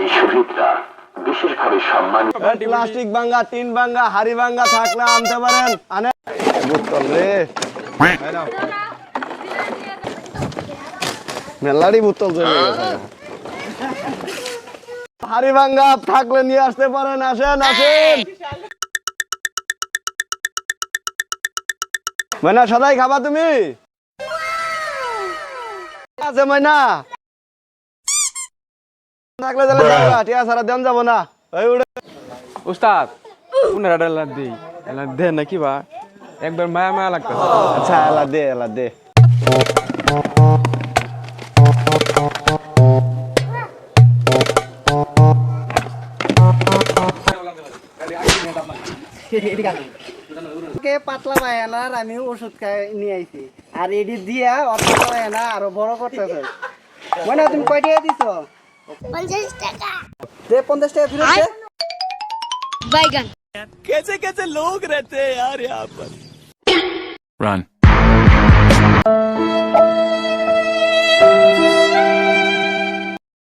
এই শহীদরা বিশেষভাবে সম্মানিত। প্লাস্টিক ভাঙ্গা, টিন ভাঙ্গা, হাড়ি ভাঙ্গা থাকলে আনতে পারেন। আনে বোতল রে, মেলারি বোতল চলে গেছে। হাড়ি ভাঙ্গা থাকলে নিয়ে আসতে পারেন। আসেন আসেন। ময়না সদাই খাবা তুমি? আছে ময়না থাকলে তাহলে যাবা, ঠিক আছে, দেন যাবো না। ওই উড়ে উস্তাদ পুনরা ডালা দেই এলা দে নাকি বা একবার মায়া মায়া লাগতেছে। আচ্ছা এলা দে, এলা দে। পাতলা বায়ানার আমি ওষুধ খাই নিয়ে আইছি আর এডি দিয়া পাতলা বায়ানা আরো বড় করতেছে। মানে তুমি কয় টাকা দিছো? 50 টাকা। দে 50 টাকা ফেরত দে। বাইগান। कैसे कैसे लोग रहते हैं यार यहाँ पर। Run.